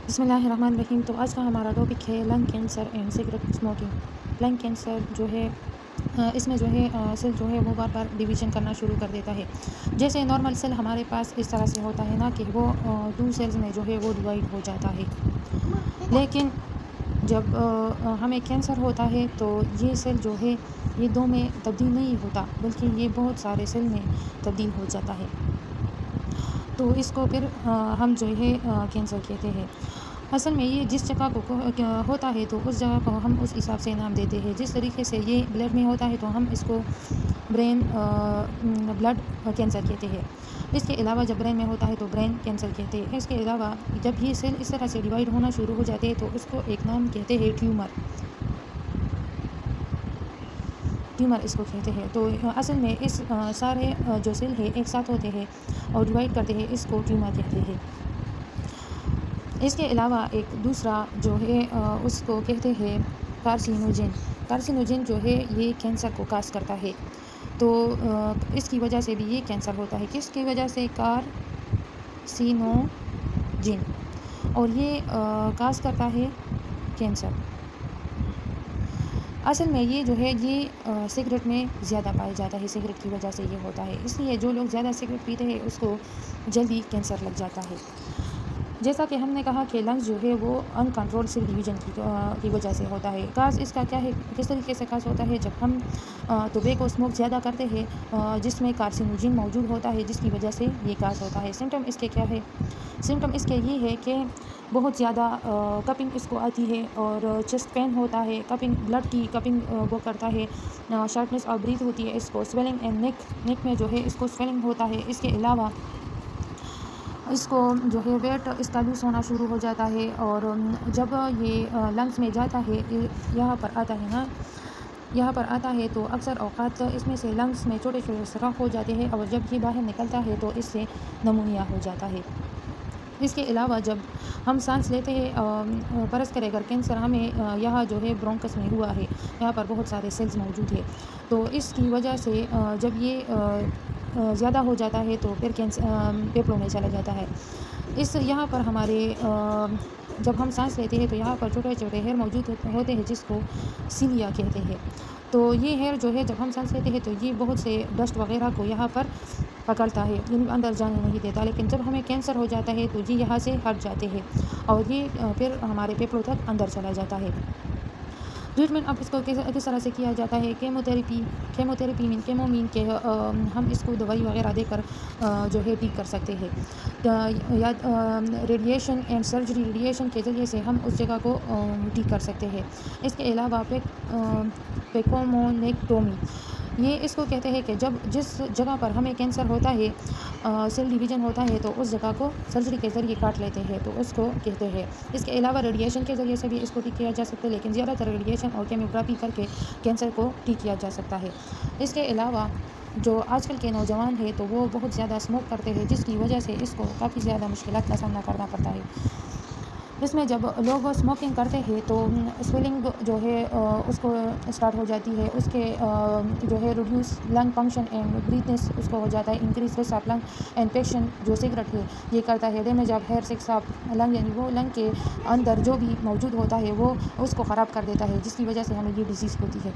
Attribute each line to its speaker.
Speaker 1: بسم اللہ الرحمن الرحیم۔ تو آج کا ہمارا ٹاپک ہے lung cancer and cigarette smoking. Lung cancer جو ہے اس میں جو ہے سیل جو ہے وہ بار بار ڈویژن کرنا شروع کر دیتا ہے۔ جیسے نارمل سیل ہمارے پاس اس طرح سے ہوتا ہے نا کہ وہ 2 سیلز میں جو ہے وہ ڈیوائڈ ہو جاتا ہے، لیکن جب ہمیں کینسر ہوتا ہے تو یہ سیل جو ہے یہ 2 میں تبدیل نہیں ہوتا، بلکہ یہ بہت سارے سیل میں تبدیل ہو جاتا ہے۔ تو اس کو پھر ہم جو ہے کینسر کہتے ہیں۔ اصل میں یہ جس جگہ کو ہوتا ہے تو اس جگہ کو ہم اس حساب سے نام دیتے ہیں۔ جس طریقے سے یہ بلڈ میں ہوتا ہے تو ہم اس کو برین بلڈ کینسر کہتے ہیں۔ اس کے علاوہ جب برین میں ہوتا ہے تو برین کینسر کہتے ہیں۔ اس کے علاوہ جب یہ سیل اس طرح سے ڈیوائڈ ہونا شروع ہو جاتے ہیں تو اس کو ایک نام کہتے ہیں ٹیومر اس کو کہتے ہیں۔ تو اصل میں اس سارے جو سیل ہے ایک ساتھ ہوتے ہیں اور ڈیوائڈ کرتے ہیں، اس کو ٹیومر کہتے ہیں۔ اس کے علاوہ ایک دوسرا جو ہے اس کو کہتے ہیں کارسینوجن جو ہے یہ کینسر کو کاز کرتا ہے۔ تو اس کی وجہ سے بھی یہ کینسر ہوتا ہے۔ کس کی وجہ سے؟ کارسینوجن، اور یہ کاز کرتا ہے کینسر۔ اصل میں یہ جو ہے یہ سگریٹ میں زیادہ پایا جاتا ہے، سگریٹ کی وجہ سے یہ ہوتا ہے۔ اس لیے جو لوگ زیادہ سگریٹ پیتے ہیں اس کو جلدی کینسر لگ جاتا ہے۔ جیسا کہ ہم نے کہا کہ لنگس جو ہے وہ ان کنٹرول سیل ڈویژن کی وجہ سے ہوتا ہے۔ کاز اس کا کیا ہے؟ کس طریقے سے کاز ہوتا ہے؟ جب ہم ٹوبیکو اسموک زیادہ کرتے ہیں جس میں کارسینوجن موجود ہوتا ہے، جس کی وجہ سے یہ کاز ہوتا ہے۔ سمٹم اس کے کیا ہے؟ سمٹم اس کے یہ ہے کہ بہت زیادہ کپنگ اس کو آتی ہے اور چیسٹ پین ہوتا ہے، بلڈ کی کپنگ وہ کرتا ہے، شارٹنیس اور بریتھ ہوتی ہے اس کو، سویلنگ اینڈ نیک میں جو ہے اس کو سویلنگ ہوتا ہے۔ اس کے علاوہ اس کو جو ہے ویٹ اس کا لوز ہونا شروع ہو جاتا ہے، اور جب یہ لنگس میں جاتا ہے یہاں پر آتا ہے تو اکثر اوقات اس میں سے لنگس میں چھوٹے چھوٹے سوراخ ہو جاتے ہیں، اور جب یہ باہر نکلتا ہے تو اس سے نمونیا ہو جاتا ہے۔ اس کے علاوہ جب ہم سانس لیتے ہیں، فرض کریں اگر کینسر ہمیں یہاں جو ہے برونکس میں ہوا ہے، یہاں پر بہت سارے سیلز موجود ہیں، تو اس کی وجہ سے جب یہ زیادہ ہو جاتا ہے تو پھر پھیپھڑوں میں چلا جاتا ہے۔ یہاں پر ہمارے جب ہم سانس لیتے ہیں تو یہاں پر چھوٹے چھوٹے ہیئر موجود ہوتے ہیں جس کو سیلیا کہتے ہیں۔ تو یہ ہیئر جو ہے جب ہم سانس لیتے ہیں تو یہ بہت سے ڈسٹ وغیرہ کو یہاں پر پکڑتا ہے، یعنی اندر جانے نہیں دیتا، لیکن جب ہمیں کینسر ہو جاتا ہے تو یہ یہاں سے ہٹ جاتے ہیں اور یہ پھر ہمارے پھیپھڑوں تک اندر چلا جاتا ہے۔ ٹریٹمنٹ اب اس کو کس طرح سے کیا جاتا ہے؟ کیموتھیراپی کیمومین کے ہم اس کو دوائی وغیرہ دے کر جو ہے ٹھیک کر سکتے ہیں، یا ریڈیشن اینڈ سرجری، ریڈیشن کے ذریعے سے ہم اس جگہ کو ٹھیک کر سکتے ہیں۔ اس کے علاوہ پیکومونیکٹومی، یہ اس کو کہتے ہیں کہ جس جگہ پر ہمیں کینسر ہوتا ہے، سیل ڈویژن ہوتا ہے، تو اس جگہ کو سرجری کے ذریعے کاٹ لیتے ہیں، تو اس کو کہتے ہیں۔ اس کے علاوہ ریڈیشن کے ذریعے سے بھی اس کو ٹھیک کیا جا سکتا ہے، لیکن زیادہ تر ریڈیشن اور کیموگرافی کر کے کینسر کو ٹھیک کیا جا سکتا ہے۔ اس کے علاوہ جو آج کل کے نوجوان ہیں تو وہ بہت زیادہ اسموک کرتے ہیں، جس کی وجہ سے اس کو کافی زیادہ مشکلات کا سامنا کرنا پڑتا ہے۔ اس میں جب لوگ اسموکنگ کرتے ہیں تو سویلنگ جو ہے اس کو اسٹارٹ ہو جاتی ہے، اس کے جو ہے reduce lung function and breathlessness اس کو ہو جاتا ہے، increase risk of lung infection جو سگریٹ ہے یہ کرتا ہے، damage of hair sacs of lung, یعنی وہ لنگ کے اندر جو بھی موجود ہوتا ہے وہ اس کو خراب کر دیتا ہے، جس کی وجہ سے ہمیں یہ ڈیزیز ہوتی ہے۔